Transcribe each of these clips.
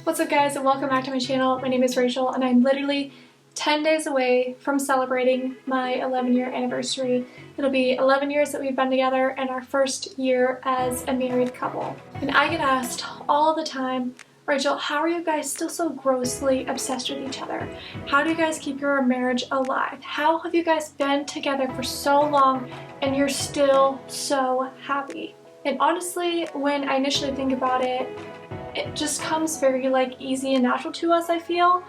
What's up guys, and welcome back to my channel. My name is Rachel and I'm literally 10 days away from celebrating my 11-year anniversary. It'll be 11 years that we've been together and our first year as a married couple. And I get asked all the time, Rachel, how are you guys still so grossly obsessed with each other? How do you guys keep your marriage alive? How have you guys been together for so long and you're still so happy? And honestly, when I initially think about it, it just comes very easy and natural to us, I feel.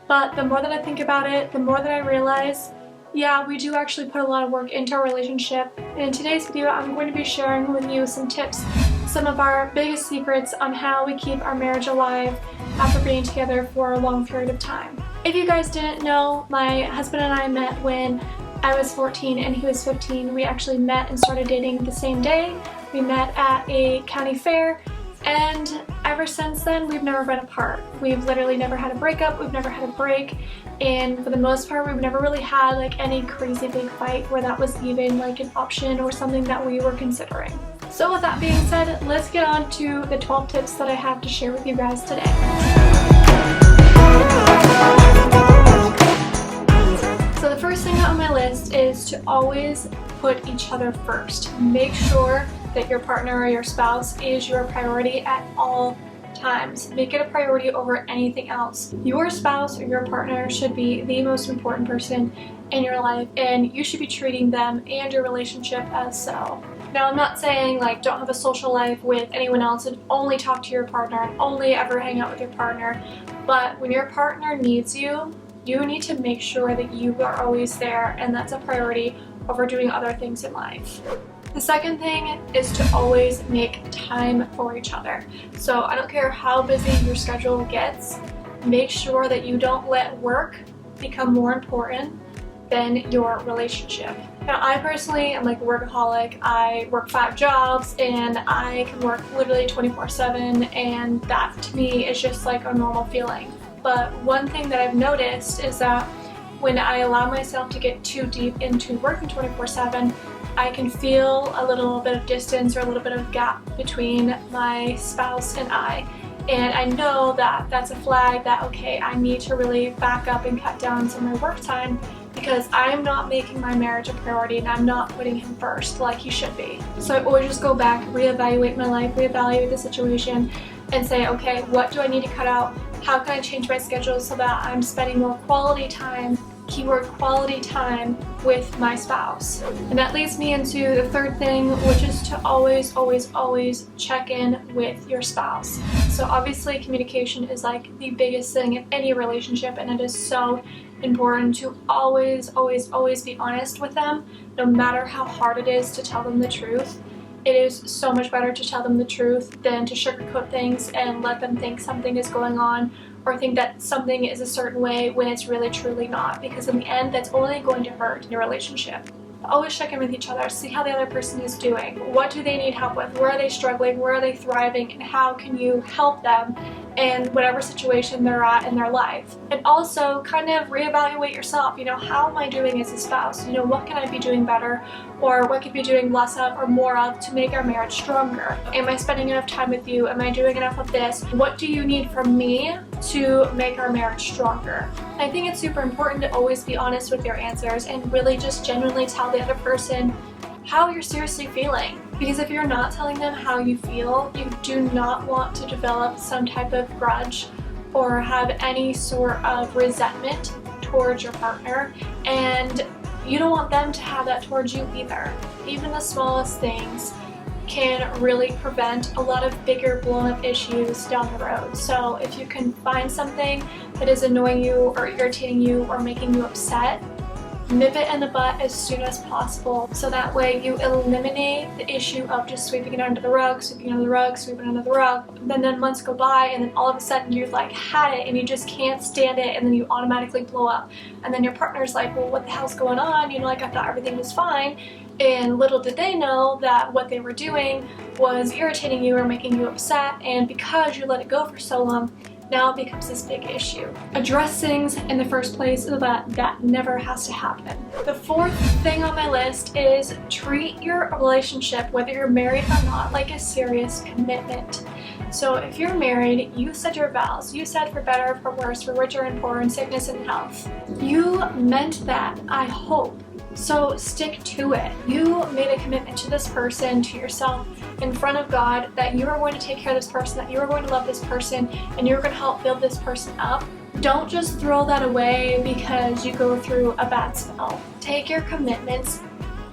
But the more that I think about it, the more that I realize, yeah, we do actually put a lot of work into our relationship. And in today's video, I'm going to be sharing with you some tips, some of our biggest secrets on how we keep our marriage alive after being together for a long period of time. If you guys didn't know, my husband and I met when I was 14 and he was 15. We actually met and started dating the same day. We met at a county fair. And ever since then, we've never been apart. We've literally never had a breakup, we've never had a break, and for the most part, we've never really had any crazy big fight where that was even an option or something that we were considering. So with that being said, let's get on to the 12 tips that I have to share with you guys today. So the first thing on my list is to always put each other first. Make sure that your partner or your spouse is your priority at all times. Make it a priority over anything else. Your spouse or your partner should be the most important person in your life, and you should be treating them and your relationship as so. Now, I'm not saying don't have a social life with anyone else and only talk to your partner and only ever hang out with your partner, but when your partner needs you, you need to make sure that you are always there, and that's a priority over doing other things in life. The second thing is to always make time for each other. So I don't care how busy your schedule gets, make sure that you don't let work become more important than your relationship. Now, I personally am a workaholic. I work 5 jobs and I can work literally 24/7, and that to me is just a normal feeling. But one thing that I've noticed is that when I allow myself to get too deep into working 24/7, I can feel a little bit of distance or a little bit of gap between my spouse and I. And I know that that's a flag that, okay, I need to really back up and cut down some of my work time because I'm not making my marriage a priority and I'm not putting him first like he should be. So I always just go back, reevaluate my life, reevaluate the situation, and say, okay, what do I need to cut out? How can I change my schedule so that I'm spending more quality time, keyword quality time, with my spouse? And that leads me into the third thing, which is to always check in with your spouse. So obviously communication is the biggest thing in any relationship, and it is so important to always be honest with them, no matter how hard it is to tell them the truth. It is so much better to tell them the truth than to sugarcoat things and let them think something is going on or think that something is a certain way when it's really truly not, because in the end that's only going to hurt your relationship. Always check in with each other, see how the other person is doing. What do they need help with? Where are they struggling? Where are they thriving? And how can you help them in whatever situation they're at in their life? And also kind of reevaluate yourself. How am I doing as a spouse? What can I be doing better? Or what could be doing less of or more of to make our marriage stronger? Am I spending enough time with you? Am I doing enough of this? What do you need from me to make our marriage stronger? I think it's super important to always be honest with your answers and really just genuinely tell the other person how you're seriously feeling. Because if you're not telling them how you feel, you do not want to develop some type of grudge or have any sort of resentment towards your partner, and you don't want them to have that towards you either. Even the smallest things can really prevent a lot of bigger blown up issues down the road. So if you can find something that is annoying you or irritating you or making you upset, nip it in the butt as soon as possible, so that way you eliminate the issue of just sweeping it under the rug, sweeping it under the rug, sweeping it under the rug. Then months go by and then all of a sudden you've had it and you just can't stand it, and then you automatically blow up. And then your partner's well, what the hell's going on? I thought everything was fine. And little did they know that what they were doing was irritating you or making you upset, and because you let it go for so long, now it becomes this big issue. Address things in the first place so that never has to happen. The fourth thing on my list is treat your relationship, whether you're married or not, like a serious commitment. So if you're married, you said your vows. You said for better, for worse, for richer and poorer, in sickness and health. You meant that, I hope. So stick to it. You made a commitment to this person, to yourself, in front of God, that you are going to take care of this person, that you are going to love this person, and you're going to help build this person up. Don't just throw that away because you go through a bad spell. Take your commitments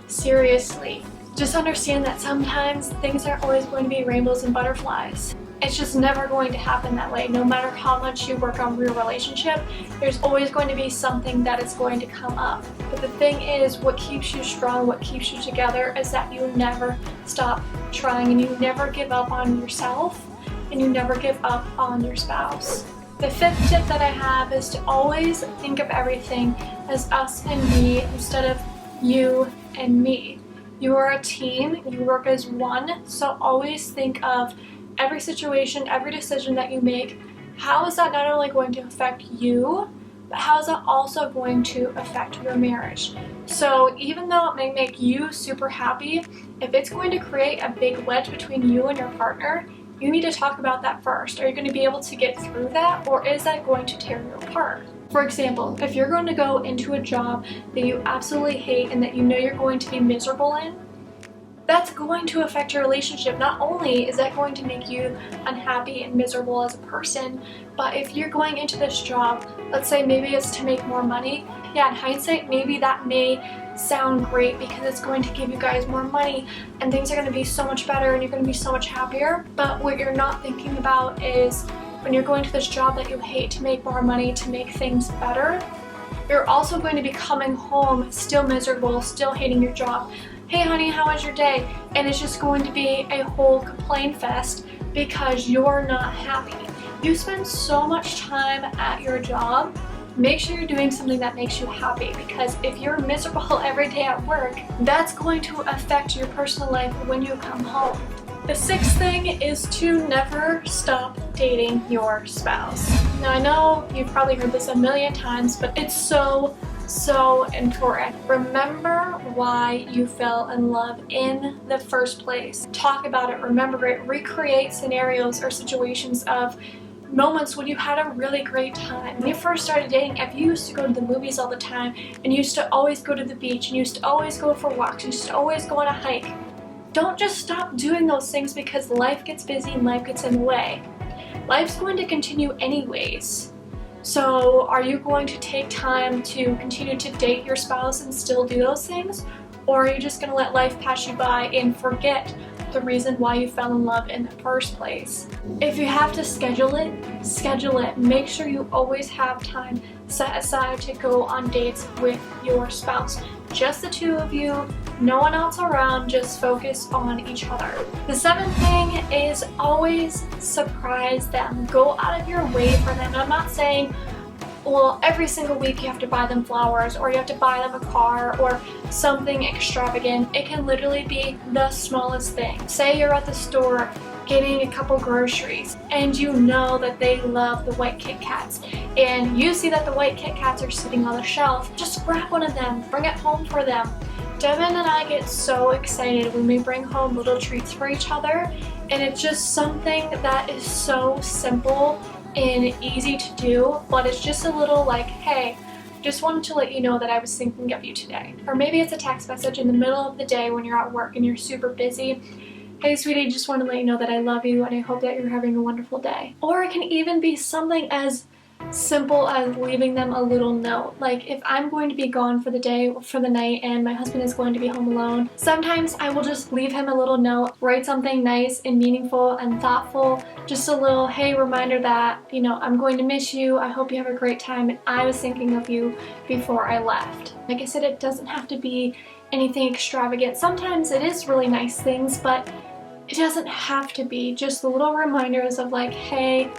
seriously. Just understand that sometimes things aren't always going to be rainbows and butterflies. It's just never going to happen that way. No matter how much you work on your relationship, there's always going to be something that is going to come up. But the thing is, what keeps you strong, what keeps you together, is that you never stop trying, and you never give up on yourself, and you never give up on your spouse. The fifth tip that I have is to always think of everything as us and me instead of you and me. You are a team, you work as one, so always think of every situation, every decision that you make. How is that not only going to affect you, but how is that also going to affect your marriage? So even though it may make you super happy, if it's going to create a big wedge between you and your partner, you need to talk about that first. Are you going to be able to get through that, or is that going to tear you apart? For example, if you're going to go into a job that you absolutely hate and that you know you're going to be miserable in, that's going to affect your relationship. Not only is that going to make you unhappy and miserable as a person, but if you're going into this job, let's say maybe it's to make more money, yeah, in hindsight, maybe that may sound great because it's going to give you guys more money and things are going to be so much better and you're going to be so much happier. But what you're not thinking about is when you're going to this job that you hate to make more money, to make things better, you're also going to be coming home still miserable, still hating your job. Hey honey, how was your day? And it's just going to be a whole complaint fest because you're not happy. You spend so much time at your job. Make sure you're doing something that makes you happy, because if you're miserable every day at work, that's going to affect your personal life when you come home. The sixth thing is to never stop dating your spouse. Now I know you've probably heard this a million times, but it's so important. Remember why you fell in love in the first place. Talk about it, remember it, recreate scenarios or situations of moments when you had a really great time. When you first started dating, if you used to go to the movies all the time and you used to always go to the beach and you used to always go for walks, you used to always go on a hike, don't just stop doing those things because life gets busy and life gets in the way. Life's going to continue anyways. So are you going to take time to continue to date your spouse and still do those things? Or are you just going to let life pass you by and forget the reason why you fell in love in the first place? If you have to schedule it, schedule it. Make sure you always have time set aside to go on dates with your spouse. Just the two of you, no one else around, just focus on each other. The seventh thing is always surprise them. Go out of your way for them. I'm not saying, well, every single week you have to buy them flowers or you have to buy them a car or something extravagant. It can literally be the smallest thing. Say you're at the store getting a couple groceries and you know that they love the white Kit Kats and you see that the white Kit Kats are sitting on the shelf. Just grab one of them, bring it home for them. Devin and I get so excited when we bring home little treats for each other, and it's just something that is so simple and easy to do, but it's just a little like, hey, just wanted to let you know that I was thinking of you today. Or maybe it's a text message in the middle of the day when you're at work and you're super busy. Hey sweetie, just want to let you know that I love you and I hope that you're having a wonderful day. Or it can even be something as simple as leaving them a little note. Like if I'm going to be gone for the day or for the night and my husband is going to be home alone, sometimes I will just leave him a little note, write something nice and meaningful and thoughtful, just a little hey reminder that, you know, I'm going to miss you, I hope you have a great time, and I was thinking of you before I left. Like I said, it doesn't have to be anything extravagant. Sometimes it is really nice things, but it doesn't have to be. Just the little reminders of like, hey,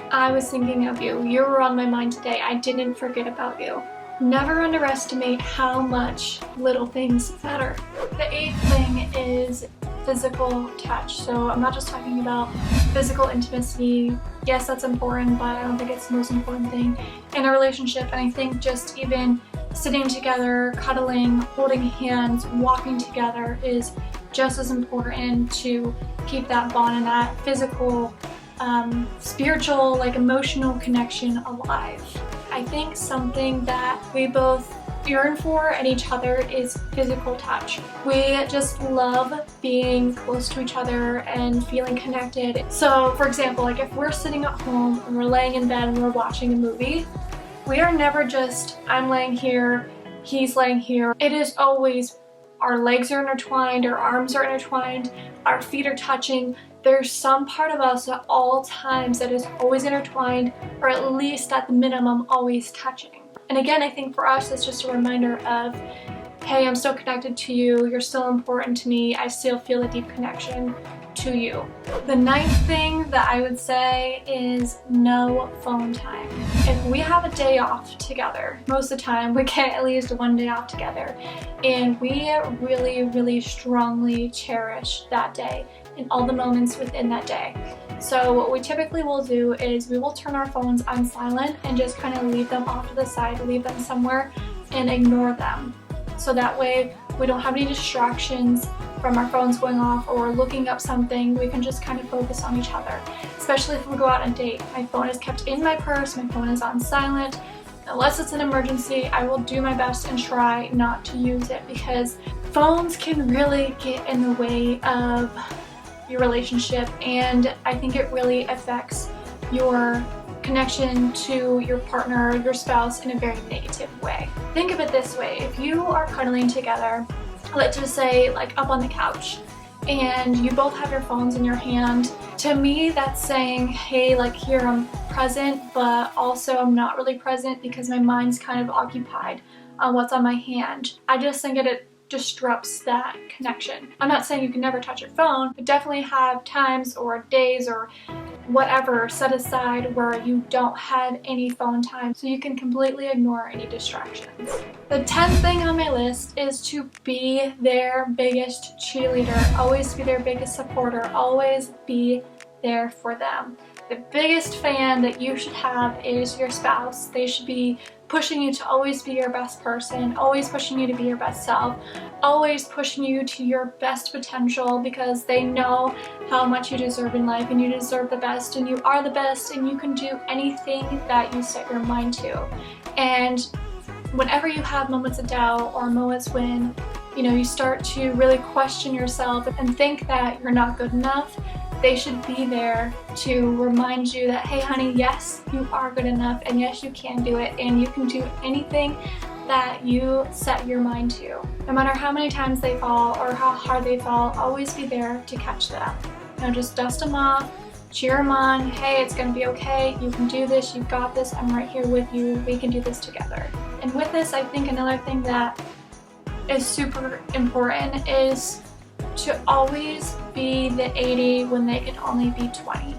I was thinking of you. You were on my mind today. I didn't forget about you. Never underestimate how much little things matter. The eighth thing is physical touch. So I'm not just talking about physical intimacy. Yes, that's important, but I don't think it's the most important thing in a relationship. And I think just even sitting together, cuddling, holding hands, walking together is just as important to keep that bond and that physical spiritual, like emotional connection alive. I think something that we both yearn for in each other is physical touch. We just love being close to each other and feeling connected. So for example, like if we're sitting at home and we're laying in bed and we're watching a movie, we are never just, I'm laying here, he's laying here. It is always our legs are intertwined, our arms are intertwined, our feet are touching. There's some part of us at all times that is always intertwined, or at least at the minimum always touching. And again, I think for us, it's just a reminder of, hey, I'm still connected to you, you're still important to me, I still feel a deep connection to you. The ninth thing that I would say is no phone time. If we have a day off together, most of the time we get at least one day off together, and we really, really strongly cherish that day and all the moments within that day. So what we typically will do is we will turn our phones on silent and just kind of leave them off to the side, leave them somewhere and ignore them. So that way we don't have any distractions from our phones going off or looking up something. We can just kind of focus on each other, especially if we go out on a date. My phone is kept in my purse, my phone is on silent. Unless it's an emergency, I will do my best and try not to use it, because phones can really get in the way of your relationship, and I think it really affects your connection to your partner, your spouse, in a very negative way. Think of it this way: if you are cuddling together, let's just say like up on the couch, and you both have your phones in your hand, to me that's saying, hey, like here I'm present, but also I'm not really present because my mind's kind of occupied on what's on my hand. I just think it disrupts that connection. I'm not saying you can never touch your phone, but definitely have times or days or whatever set aside where you don't have any phone time, so you can completely ignore any distractions. The 10th thing on my list is to be their biggest cheerleader, always be their biggest supporter, always be there for them. The biggest fan that you should have is your spouse. They should be pushing you to always be your best person, always pushing you to be your best self, always pushing you to your best potential, because they know how much you deserve in life, and you deserve the best, and you are the best, and you can do anything that you set your mind to. And whenever you have moments of doubt or moments when you start to really question yourself and think that you're not good enough, they should be there to remind you that, hey honey, yes, you are good enough, and yes, you can do it, and you can do anything that you set your mind to. No matter how many times they fall or how hard they fall, always be there to catch them. Just dust them off, cheer them on, hey, it's gonna be okay, you can do this, you've got this, I'm right here with you, we can do this together. And with this, I think another thing that is super important is to always be the 80 when they can only be 20,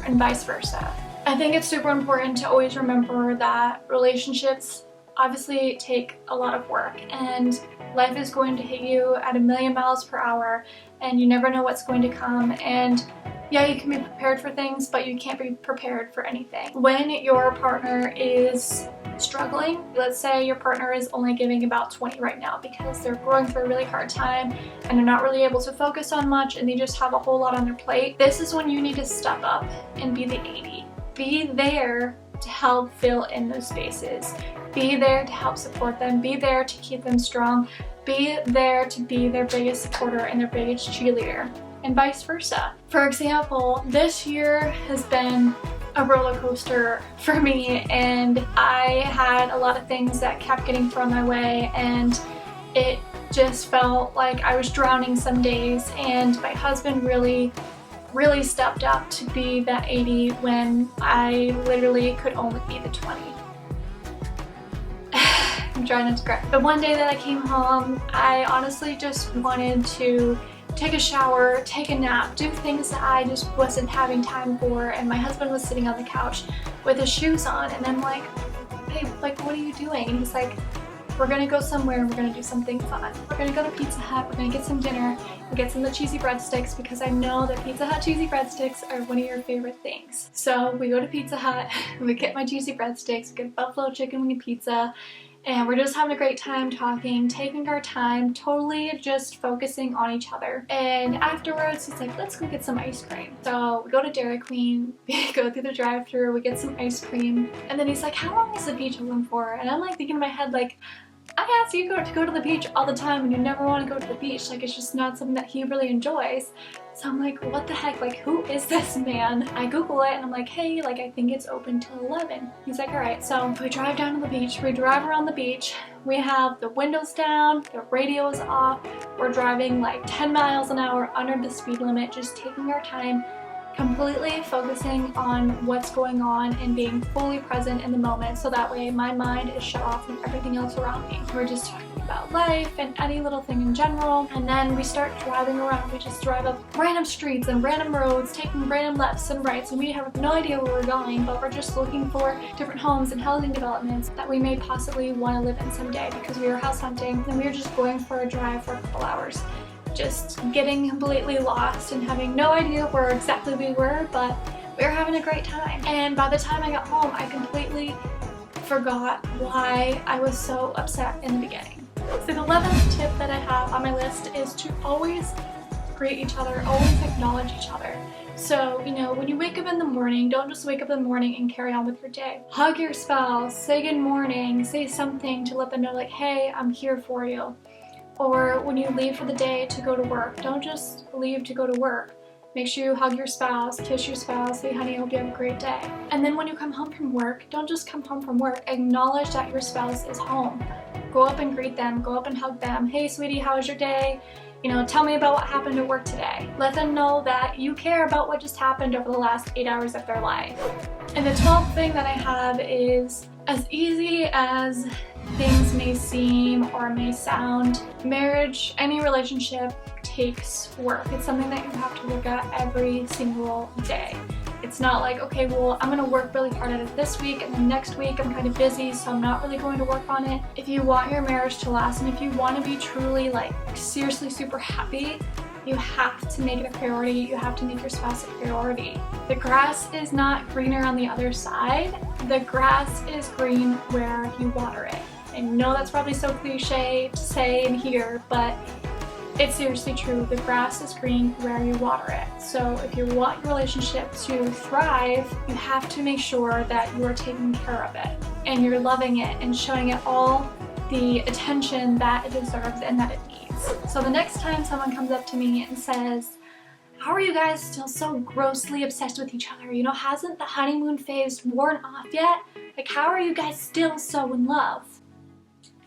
and vice versa. I think it's super important to always remember that relationships obviously take a lot of work, and life is going to hit you at 1,000,000 miles per hour, and you never know what's going to come. And yeah, you can be prepared for things, but you can't be prepared for anything. When your partner is struggling, let's say your partner is only giving about 20 right now because they're going through a really hard time and they're not really able to focus on much, and they just have a whole lot on their plate, this is when you need to step up and be the 80. Be there to help fill in those spaces. Be there to help support them. Be there to keep them strong. Be there to be their biggest supporter and their biggest cheerleader, and vice versa. For example, this year has been a roller coaster for me, and I had a lot of things that kept getting thrown my way, and it just felt like I was drowning some days, and my husband really stepped up to be that 80 when I literally could only be the 20. I'm trying not to cry. But one day that I came home, I honestly just wanted to take a shower, take a nap, do things that I just wasn't having time for, and my husband was sitting on the couch with his shoes on, and I'm like, hey, like, what are you doing? And he's like, we're gonna go somewhere and we're gonna do something fun. We're gonna go to Pizza Hut, we're gonna get some dinner, and get some of the cheesy breadsticks, because I know that Pizza Hut cheesy breadsticks are one of your favorite things. So we go to Pizza Hut, we get my cheesy breadsticks, we get buffalo chicken wing pizza, And we're just having a great time talking, taking our time, totally just focusing on each other. And afterwards, he's like, let's go get some ice cream. So we go to Dairy Queen, we go through the drive-thru, we get some ice cream. And then he's like, how long is the beach open for? And I'm like thinking in my head, like, I ask you to go to the beach all the time and you never want to go to the beach. Like, it's just not something that he really enjoys. So I'm like, what the heck? Like, who is this man? I Google it and I'm like, hey, like, I think it's open till 11. He's like, all right. So we drive down to the beach. We drive around the beach. We have the windows down. The radio is off. We're driving like 10 miles an hour under the speed limit, just taking our time, completely focusing on what's going on and being fully present in the moment, so that way my mind is shut off from everything else around me. We're just talking about life and any little thing in general, and then we start driving around. We just drive up random streets and random roads, taking random lefts and rights, and we have no idea where we're going, but we're just looking for different homes and housing developments that we may possibly want to live in someday, because we were house hunting and we were just going for a drive for a couple hours, just getting completely lost and having no idea where exactly we were, but we were having a great time. And by the time I got home, I completely forgot why I was so upset in the beginning. So the 11th tip that I have on my list is to always greet each other, always acknowledge each other. So, you know, when you wake up in the morning, don't just wake up in the morning and carry on with your day. Hug your spouse, say good morning, say something to let them know, like, hey, I'm here for you. Or when you leave for the day to go to work, don't just leave to go to work. Make sure you hug your spouse, kiss your spouse, say, honey, I hope you have a great day. And then when you come home from work, don't just come home from work, acknowledge that your spouse is home. Go up and greet them, go up and hug them. Hey, sweetie, how was your day? You know, tell me about what happened at work today. Let them know that you care about what just happened over the last 8 hours of their life. And the 12th thing that I have is, as easy as things may seem or may sound, marriage, any relationship, takes work. It's something that you have to look at every single day. It's not like, okay, well, I'm gonna work really hard at it this week, and then next week I'm kind of busy, so I'm not really going to work on it. If you want your marriage to last, and if you want to be truly, like, seriously super happy, you have to make it a priority. You have to make your spouse a priority. The grass is not greener on the other side. The grass is green where you water it. I know that's probably so cliche to say and hear, but it's seriously true. The grass is green where you water it. So if you want your relationship to thrive, you have to make sure that you are taking care of it and you're loving it and showing it all the attention that it deserves and that it needs. So the next time someone comes up to me and says, how are you guys still so grossly obsessed with each other? You know, hasn't the honeymoon phase worn off yet? Like, how are you guys still so in love?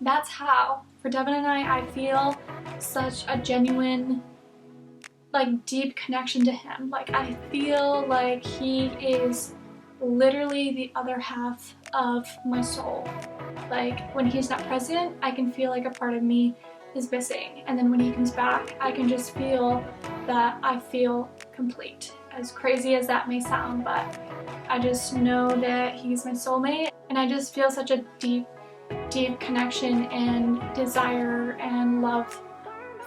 That's how, for Devin and I feel such a genuine, like, deep connection to him. Like, I feel like he is literally the other half of my soul. Like, when he's not present, I can feel like a part of me is missing. And then when he comes back, I can just feel that I feel complete. As crazy as that may sound, but I just know that he's my soulmate, and I just feel such a deep connection and desire and love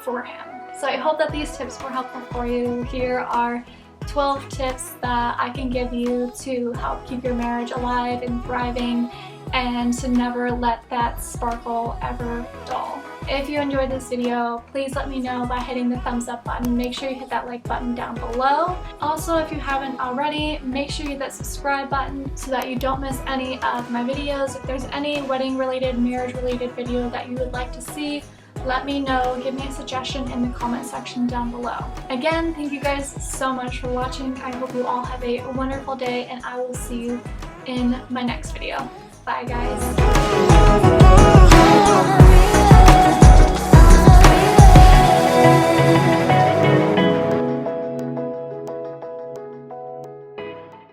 for him. So I hope that these tips were helpful for you. Here are 12 tips that I can give you to help keep your marriage alive and thriving, and to never let that sparkle ever dull. If you enjoyed this video, please let me know by hitting the thumbs up button. Make sure you hit that like button down below. Also, if you haven't already, make sure you hit that subscribe button so that you don't miss any of my videos. If there's any wedding related, marriage related video that you would like to see, let me know. Give me a suggestion in the comment section down below. Again, thank you guys so much for watching. I hope you all have a wonderful day, and I will see you in my next video. Bye guys.